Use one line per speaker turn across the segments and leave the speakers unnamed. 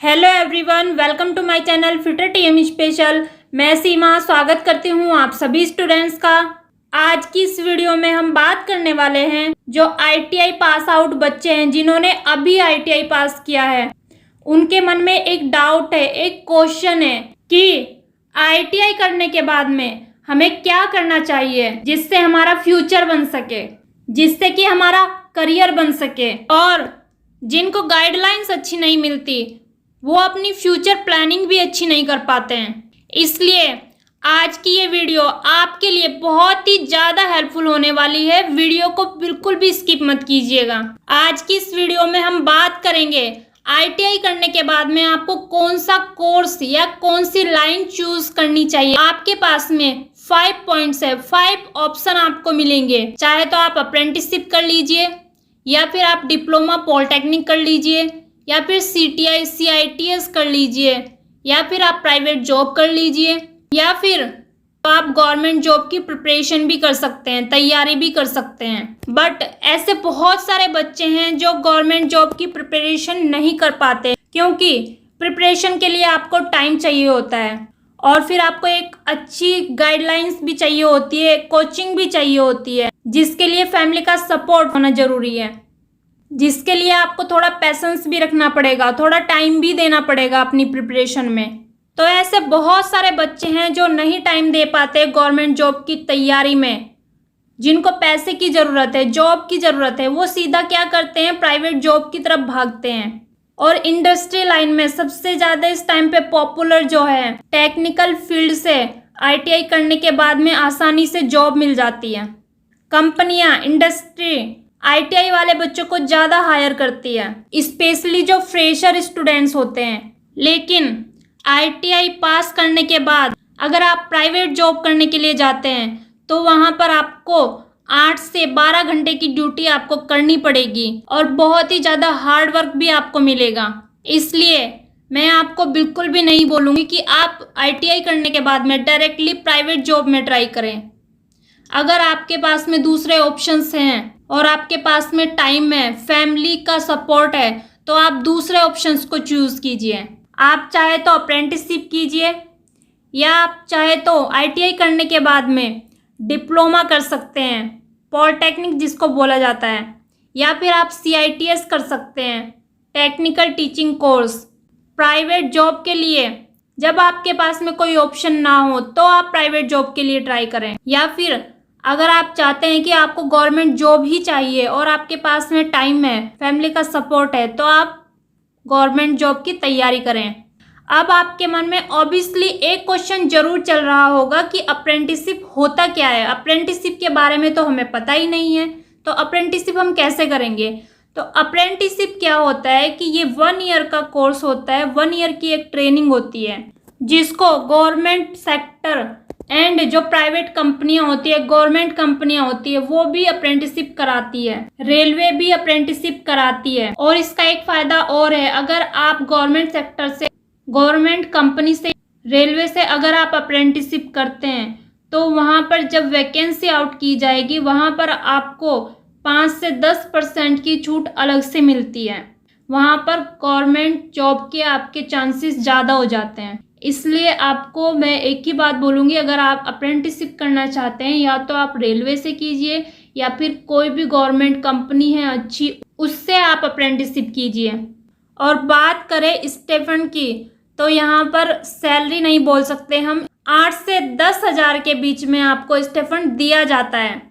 Hello everyone, welcome to my channel fitter TM special. मैं सीमा स्वागत करती हूँ आप सभी स्टूडेंट्स का। आज की इस वीडियो में हम बात करने वाले हैं जो आईटीआई पास आउट बच्चे हैं, जिन्होंने अभी आईटीआई पास किया है। उनके मन में एक डाउट है, एक क्वेश्चन है कि आईटीआई करने के बाद में हमें क्या करना चाहिए जिससे हमारा फ्यूचर बन सके, जिससे कि हमारा करियर बन सके। और जिनको गाइडलाइंस अच्छी नहीं मिलती वो अपनी फ्यूचर प्लानिंग भी अच्छी नहीं कर पाते हैं। इसलिए आज की ये वीडियो आपके लिए बहुत ही ज़्यादा हेल्पफुल होने वाली है। वीडियो को बिल्कुल भी स्किप मत कीजिएगा। आज की इस वीडियो में हम बात करेंगे आईटीआई करने के बाद में आपको कौन सा कोर्स या कौन सी लाइन चूज करनी चाहिए। आपके पास में 5 पॉइंट्स है, 5 ऑप्शन आपको मिलेंगे। चाहे तो आप अप्रेंटिसशिप कर लीजिए, या फिर आप डिप्लोमा पॉलिटेक्निक कर लीजिए, या फिर सीटीआई सीआईटीएस कर लीजिए, या फिर आप प्राइवेट जॉब कर लीजिए, या फिर तो आप गवर्नमेंट जॉब की प्रिपरेशन भी कर सकते हैं, तैयारी भी कर सकते हैं। बट ऐसे बहुत सारे बच्चे हैं जो गवर्नमेंट जॉब की प्रिपरेशन नहीं कर पाते, क्योंकि प्रिपरेशन के लिए आपको टाइम चाहिए होता है और फिर आपको एक अच्छी गाइडलाइंस भी चाहिए होती है, कोचिंग भी चाहिए होती है, जिसके लिए फैमिली का सपोर्ट होना जरूरी है, जिसके लिए आपको थोड़ा पैसेंस भी रखना पड़ेगा, थोड़ा टाइम भी देना पड़ेगा अपनी प्रिपरेशन में। तो ऐसे बहुत सारे बच्चे हैं जो नहीं टाइम दे पाते गवर्नमेंट जॉब की तैयारी में, जिनको पैसे की ज़रूरत है, जॉब की ज़रूरत है। वो सीधा क्या करते हैं, प्राइवेट जॉब की तरफ भागते हैं। और इंडस्ट्री लाइन में सबसे ज़्यादा इस टाइम पे पॉपुलर जो है टेक्निकल फील्ड से आईटीआई करने के बाद में आसानी से जॉब मिल जाती है। कंपनियां, इंडस्ट्री आईटीआई वाले बच्चों को ज़्यादा हायर करती है, स्पेशली जो फ्रेशर स्टूडेंट्स होते हैं। लेकिन आईटीआई पास करने के बाद अगर आप प्राइवेट जॉब करने के लिए जाते हैं तो वहाँ पर आपको 8 से 12 घंटे की ड्यूटी आपको करनी पड़ेगी और बहुत ही ज़्यादा हार्ड वर्क भी आपको मिलेगा। इसलिए मैं आपको बिल्कुल भी नहीं बोलूँगी कि आप आईटीआई करने के बाद में डायरेक्टली प्राइवेट जॉब में ट्राई करें। अगर आपके पास में दूसरे ऑप्शंस हैं और आपके पास में टाइम है, फैमिली का सपोर्ट है, तो आप दूसरे ऑप्शंस को चूज़ कीजिए। आप चाहे तो अप्रेंटिसशिप कीजिए, या आप चाहे तो आईटीआई करने के बाद में डिप्लोमा कर सकते हैं, पॉलिटेक्निक जिसको बोला जाता है, या फिर आप सीआईटीएस कर सकते हैं, technical teaching course. Private job के लिए जब आपके पास में कोई ऑप्शन ना हो तो आप प्राइवेट जॉब के लिए ट्राई करें, या फिर अगर आप चाहते हैं कि आपको गवर्नमेंट जॉब ही चाहिए और आपके पास में टाइम है, फैमिली का सपोर्ट है, तो आप गवर्नमेंट जॉब की तैयारी करें। अब आपके मन में ऑब्वियसली एक क्वेश्चन जरूर चल रहा होगा कि अप्रेंटिसशिप होता क्या है। अप्रेंटिसशिप के बारे में तो हमें पता ही नहीं है, तो अप्रेंटिसशिप हम कैसे करेंगे। तो अप्रेंटिसशिप क्या होता है कि ये 1 ईयर का कोर्स होता है, 1 ईयर की एक ट्रेनिंग होती है, जिसको गवर्नमेंट सेक्टर एंड जो प्राइवेट कंपनियां होती है, गवर्नमेंट कंपनियां होती है, वो भी अप्रेंटिसशिप कराती है, रेलवे भी अप्रेंटिसशिप कराती है। और इसका एक फायदा और है, अगर आप गवर्नमेंट सेक्टर से, गवर्नमेंट कंपनी से, रेलवे से अगर आप अप्रेंटिसशिप करते हैं तो वहाँ पर जब वैकेंसी आउट की जाएगी, वहाँ पर आपको 5 से 10% की छूट अलग से मिलती है। वहाँ पर गवर्नमेंट जॉब के आपके चांसेस ज़्यादा हो जाते हैं। इसलिए आपको मैं एक ही बात बोलूँगी, अगर आप अप्रेंटिसशिप करना चाहते हैं या तो आप रेलवे से कीजिए, या फिर कोई भी गवर्नमेंट कंपनी है अच्छी, उससे आप अप्रेंटिसशिप कीजिए। और बात करें स्टेफन की, तो यहाँ पर सैलरी नहीं बोल सकते हम, 8 से 10 हज़ार के बीच में आपको स्टेफन दिया जाता है।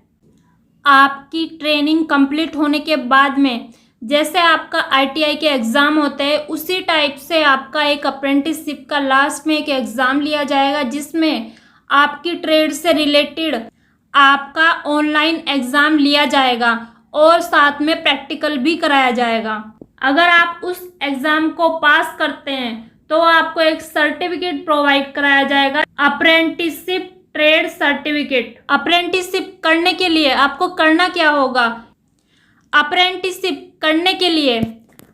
आपकी ट्रेनिंग कंप्लीट होने के बाद में जैसे आपका आईटीआई के एग्ज़ाम होते हैं, उसी टाइप से आपका एक अप्रेंटिसशिप का लास्ट में एक एग्ज़ाम लिया जाएगा, जिसमें आपकी ट्रेड से रिलेटेड आपका ऑनलाइन एग्ज़ाम लिया जाएगा और साथ में प्रैक्टिकल भी कराया जाएगा। अगर आप उस एग्ज़ाम को पास करते हैं तो आपको एक सर्टिफिकेट प्रोवाइड कराया जाएगा, अप्रेंटिसशिप ट्रेड सर्टिफिकेट। अप्रेंटिसशिप करने के लिए आपको करना क्या होगा, अप्रेंटिसशिप करने के लिए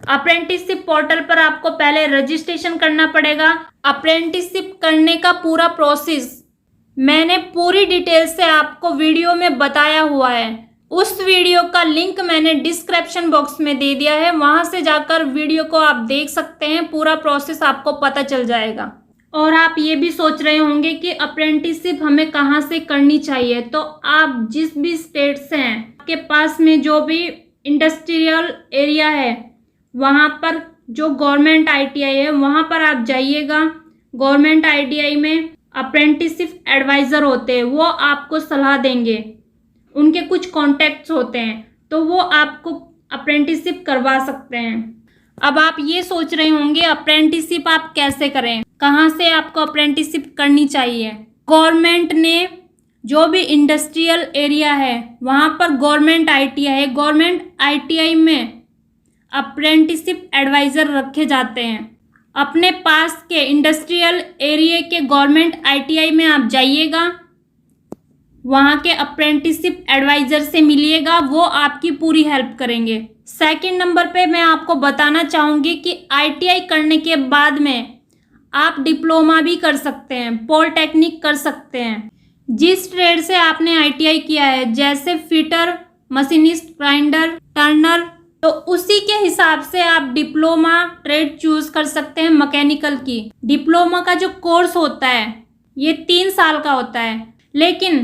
अप्रेंटिसशिप पोर्टल पर आपको पहले रजिस्ट्रेशन करना पड़ेगा। अप्रेंटिसशिप करने का पूरा प्रोसेस मैंने पूरी डिटेल से आपको वीडियो में बताया हुआ है, उस वीडियो का लिंक मैंने डिस्क्रिप्शन बॉक्स में दे दिया है, वहां से जाकर वीडियो को आप देख सकते हैं, पूरा प्रोसेस आपको पता चल जाएगा। और आप ये भी सोच रहे होंगे कि अप्रेंटिसशिप हमें कहाँ से करनी चाहिए, तो आप जिस भी स्टेट से हैं, आपके पास में जो भी इंडस्ट्रियल एरिया है वहाँ पर जो गवर्नमेंट ITI है वहाँ पर आप जाइएगा। गवर्नमेंट ITI में अप्रेंटिसशिप एडवाइज़र होते हैं, वो आपको सलाह देंगे, उनके कुछ कॉन्टैक्ट्स होते हैं, तो वो आपको अप्रेंटिसशिप करवा सकते हैं। अब आप ये सोच रहे होंगे अप्रेंटिसशिप आप कैसे करें, कहाँ से आपको अप्रेंटिसशिप करनी चाहिए। गवर्नमेंट ने जो भी इंडस्ट्रियल एरिया है वहाँ पर गवर्नमेंट ITI है, गवर्नमेंट ITI में अप्रेंटिसशिप एडवाइज़र रखे जाते हैं। अपने पास के इंडस्ट्रियल एरिया के गवर्नमेंट ITI में आप जाइएगा, वहाँ के अप्रेंटिसशिप एडवाइज़र से मिलिएगा, वो आपकी पूरी हेल्प करेंगे। सेकंड नंबर पे मैं आपको बताना चाहूँगी कि ITI करने के बाद में आप डिप्लोमा भी कर सकते हैं, पॉलिटेक्निक कर सकते हैं। जिस ट्रेड से आपने ITI किया है, जैसे फिटर, मशीनिस्ट, ग्राइंडर, टर्नर, तो उसी के हिसाब से आप डिप्लोमा ट्रेड चूज कर सकते हैं मैकेनिकल की। डिप्लोमा का जो कोर्स होता है ये 3 साल का होता है, लेकिन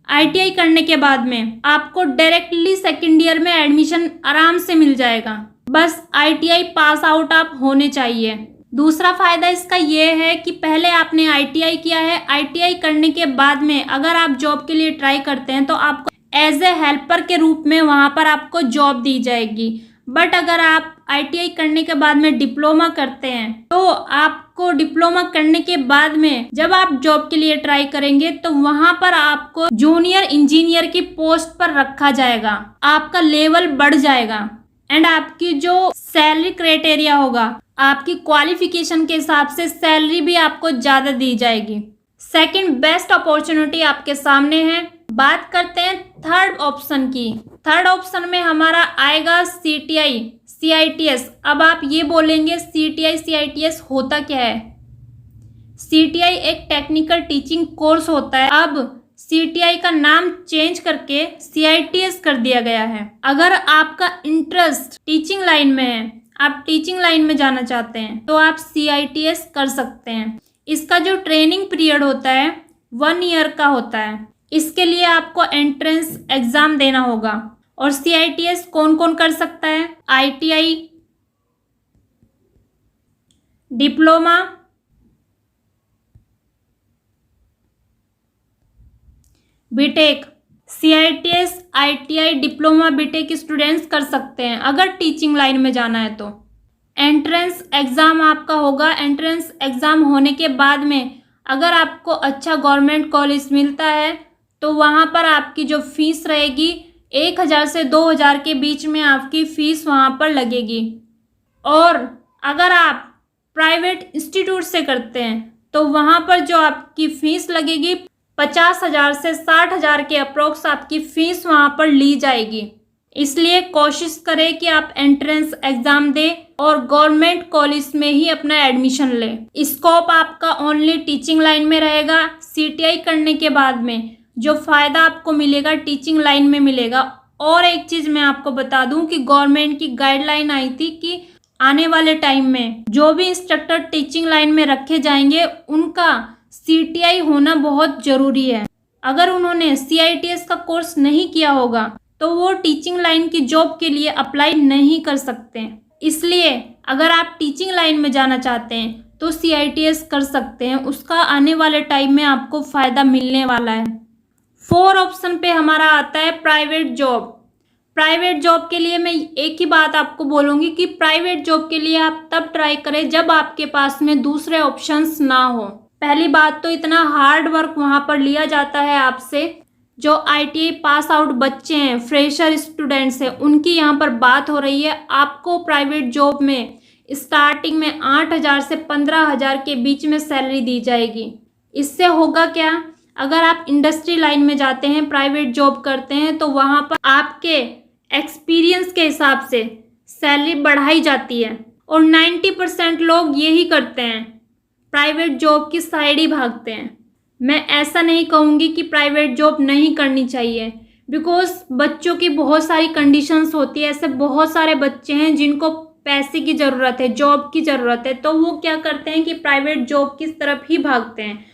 ITI करने के बाद में आपको डायरेक्टली सेकेंड ईयर में एडमिशन आराम से मिल जाएगा। बस ITI पास आउट आप होने चाहिए। दूसरा फ़ायदा इसका ये है कि पहले आपने ITI किया है, ITI करने के बाद में अगर आप जॉब के लिए ट्राई करते हैं तो आपको एज ए हेल्पर के रूप में वहाँ पर आपको जॉब दी जाएगी। बट अगर आप ITI करने के बाद में डिप्लोमा करते हैं तो आपको डिप्लोमा करने के बाद में जब आप जॉब के लिए ट्राई करेंगे तो वहाँ पर आपको जूनियर इंजीनियर की पोस्ट पर रखा जाएगा, आपका लेवल बढ़ जाएगा एंड आपकी जो सैलरी क्राइटेरिया होगा, आपकी क्वालिफिकेशन के हिसाब से सैलरी भी आपको ज़्यादा दी जाएगी। सेकंड बेस्ट अपॉर्चुनिटी आपके सामने है। बात करते हैं थर्ड ऑप्शन की। थर्ड ऑप्शन में हमारा आएगा CTI CITS। अब आप ये बोलेंगे CTI CITS होता क्या है। CTI एक टेक्निकल टीचिंग कोर्स होता है, अब CTI का नाम चेंज करके CITS कर दिया गया है। अगर आपका इंटरेस्ट टीचिंग लाइन में है, आप टीचिंग लाइन में जाना चाहते हैं, तो आप CITS कर सकते हैं। इसका जो ट्रेनिंग पीरियड होता है 1 ईयर का होता है। इसके लिए आपको एंट्रेंस एग्ज़ाम देना होगा। और CITS कौन कौन कर सकता है? ITI, diploma, BTech. CITS ITI diploma BTech students कर सकते हैं अगर टीचिंग लाइन में जाना है तो। एंट्रेंस एग्ज़ाम आपका होगा। एंट्रेंस एग्ज़ाम होने के बाद में अगर आपको अच्छा गवर्नमेंट कॉलेज मिलता है तो वहाँ पर आपकी जो फीस रहेगी 1000 से 2000 के बीच में आपकी फ़ीस वहाँ पर लगेगी। और अगर आप प्राइवेट इंस्टीट्यूट से करते हैं तो वहाँ पर जो आपकी फ़ीस लगेगी 50,000 से 60,000 के अप्रोक्स आपकी फ़ीस वहाँ पर ली जाएगी। इसलिए कोशिश करें कि आप एंट्रेंस एग्ज़ाम दें और गवर्नमेंट कॉलेज में ही अपना एडमिशन लें। स्कोप आपका ओनली टीचिंग लाइन में रहेगा। CTI करने के बाद में जो फ़ायदा आपको मिलेगा टीचिंग लाइन में मिलेगा। और एक चीज़ मैं आपको बता दूं कि गवर्नमेंट की गाइडलाइन आई थी कि आने वाले टाइम में जो भी इंस्ट्रक्टर टीचिंग लाइन में रखे जाएंगे उनका CTI होना बहुत ज़रूरी है। अगर उन्होंने CITS का कोर्स नहीं किया होगा तो वो टीचिंग लाइन की जॉब के लिए अप्लाई नहीं कर सकते। इसलिए अगर आप टीचिंग लाइन में जाना चाहते हैं तो CITS कर सकते हैं, उसका आने वाले टाइम में आपको फ़ायदा मिलने वाला है। 4 ऑप्शन पे हमारा आता है प्राइवेट जॉब। प्राइवेट जॉब के लिए मैं एक ही बात आपको बोलूँगी कि प्राइवेट जॉब के लिए आप तब ट्राई करें जब आपके पास में दूसरे ऑप्शंस ना हो। पहली बात तो इतना हार्ड वर्क वहाँ पर लिया जाता है आपसे। जो ITI पास आउट बच्चे हैं, फ्रेशर स्टूडेंट्स हैं, उनकी यहाँ पर बात हो रही है। आपको प्राइवेट जॉब में स्टार्टिंग में 8,000 से 15,000 के बीच में सैलरी दी जाएगी। इससे होगा क्या, अगर आप इंडस्ट्री लाइन में जाते हैं, प्राइवेट जॉब करते हैं तो वहाँ पर आपके एक्सपीरियंस के हिसाब से सैलरी बढ़ाई जाती है। और 90% लोग यही करते हैं, प्राइवेट जॉब की साइड ही भागते हैं। मैं ऐसा नहीं कहूँगी कि प्राइवेट जॉब नहीं करनी चाहिए। बिकॉज बच्चों की बहुत सारी कंडीशंस होती है। ऐसे बहुत सारे बच्चे हैं जिनको पैसे की ज़रूरत है, जॉब की ज़रूरत है, तो वो क्या करते हैं कि प्राइवेट जॉब की तरफ ही भागते हैं।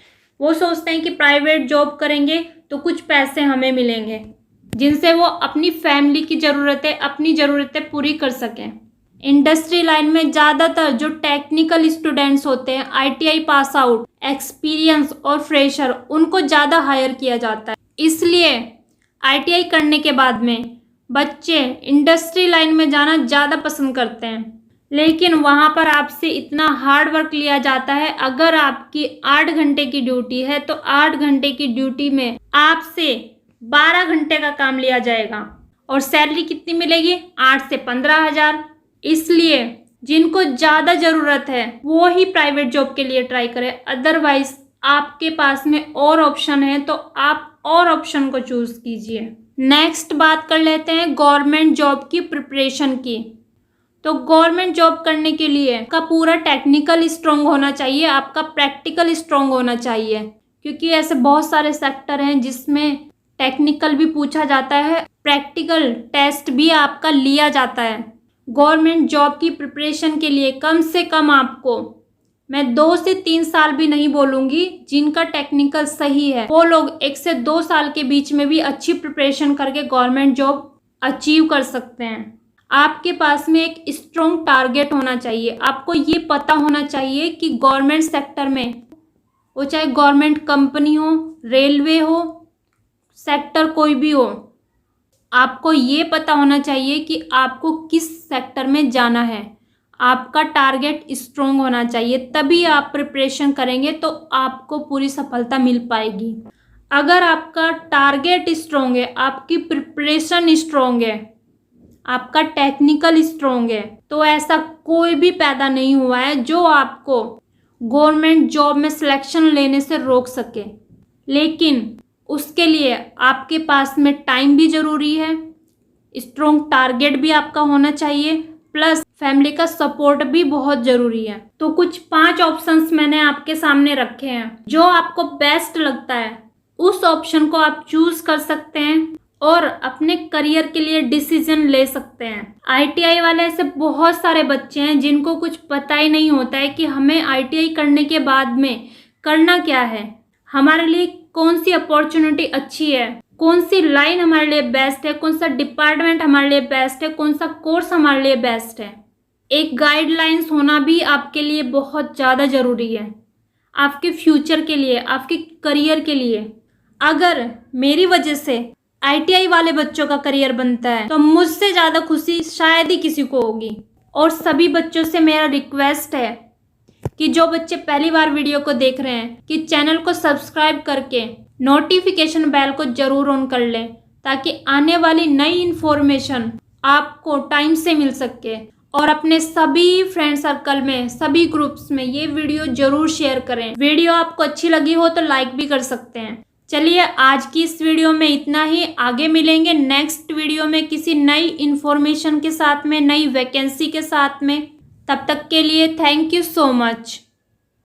वो सोचते हैं कि प्राइवेट जॉब करेंगे तो कुछ पैसे हमें मिलेंगे जिनसे वो अपनी फैमिली की ज़रूरतें, अपनी ज़रूरतें पूरी कर सकें। इंडस्ट्री लाइन में ज़्यादातर जो टेक्निकल स्टूडेंट्स होते हैं, ITI पास आउट, एक्सपीरियंस और फ्रेशर, उनको ज़्यादा हायर किया जाता है। इसलिए ITI करने के बाद में बच्चे इंडस्ट्री लाइन में जाना ज़्यादा पसंद करते हैं, लेकिन वहाँ पर आपसे इतना हार्ड वर्क लिया जाता है। अगर आपकी 8 घंटे की ड्यूटी है तो 8 घंटे की ड्यूटी में आपसे 12 घंटे का काम लिया जाएगा और सैलरी कितनी मिलेगी? 8 से 15,000। इसलिए जिनको ज़्यादा ज़रूरत है वो ही प्राइवेट जॉब के लिए ट्राई करें। अदरवाइज आपके पास में और ऑप्शन है तो आप और ऑप्शन को चूज कीजिए। नेक्स्ट बात कर लेते हैं गवर्नमेंट जॉब की प्रिपरेशन की। तो गवर्नमेंट जॉब करने के लिए आपका पूरा टेक्निकल स्ट्रांग होना चाहिए, आपका प्रैक्टिकल स्ट्रांग होना चाहिए, क्योंकि ऐसे बहुत सारे सेक्टर हैं जिसमें टेक्निकल भी पूछा जाता है, प्रैक्टिकल टेस्ट भी आपका लिया जाता है। गवर्नमेंट जॉब की प्रिपरेशन के लिए कम से कम आपको, मैं 2 से 3 साल भी नहीं बोलूँगी, जिनका टेक्निकल सही है वो लोग 1 से 2 साल के बीच में भी अच्छी प्रिपरेशन करके गवर्नमेंट जॉब अचीव कर सकते हैं। आपके पास में एक स्ट्रॉन्ग टारगेट होना चाहिए। आपको ये पता होना चाहिए कि गवर्नमेंट सेक्टर में, वो चाहे गवर्नमेंट कंपनी हो, रेलवे हो, सेक्टर कोई भी हो, आपको ये पता होना चाहिए कि आपको किस सेक्टर में जाना है। आपका टारगेट स्ट्रॉन्ग होना चाहिए, तभी आप प्रिपरेशन करेंगे तो आपको पूरी सफलता मिल पाएगी। अगर आपका टारगेट स्ट्रॉन्ग है, आपकी प्रिपरेशन स्ट्रॉन्ग है, आपका टेक्निकल स्ट्रॉन्ग है, तो ऐसा कोई भी पैदा नहीं हुआ है जो आपको गवर्नमेंट जॉब में सिलेक्शन लेने से रोक सके। लेकिन उसके लिए आपके पास में टाइम भी ज़रूरी है, स्ट्रॉन्ग टारगेट भी आपका होना चाहिए, प्लस फैमिली का सपोर्ट भी बहुत ज़रूरी है। तो कुछ 5 ऑप्शंस मैंने आपके सामने रखे हैं, जो आपको बेस्ट लगता है उस ऑप्शन को आप चूज कर सकते हैं और अपने करियर के लिए डिसीजन ले सकते हैं। ITI वाले ऐसे बहुत सारे बच्चे हैं जिनको कुछ पता ही नहीं होता है कि हमें ITI करने के बाद में करना क्या है, हमारे लिए कौन सी अपॉर्चुनिटी अच्छी है, कौन सी लाइन हमारे लिए बेस्ट है, कौन सा डिपार्टमेंट हमारे लिए बेस्ट है, कौन सा कोर्स हमारे लिए बेस्ट है। एक गाइडलाइंस होना भी आपके लिए बहुत ज़्यादा ज़रूरी है, आपके फ्यूचर के लिए, आपके करियर के लिए। अगर मेरी वजह से ITI वाले बच्चों का करियर बनता है तो मुझसे ज़्यादा खुशी शायद ही किसी को होगी। और सभी बच्चों से मेरा रिक्वेस्ट है कि जो बच्चे पहली बार वीडियो को देख रहे हैं कि चैनल को सब्सक्राइब करके नोटिफिकेशन बेल को ज़रूर ऑन कर लें, ताकि आने वाली नई इन्फॉर्मेशन आपको टाइम से मिल सके। और अपने सभी फ्रेंड सर्कल में, सभी ग्रुप्स में ये वीडियो ज़रूर शेयर करें। वीडियो आपको अच्छी लगी हो तो लाइक भी कर सकते हैं। चलिए आज की इस वीडियो में इतना ही। आगे मिलेंगे नेक्स्ट वीडियो में किसी नई इन्फॉर्मेशन के साथ में, नई वैकेंसी के साथ में। तब तक के लिए थैंक यू सो मच।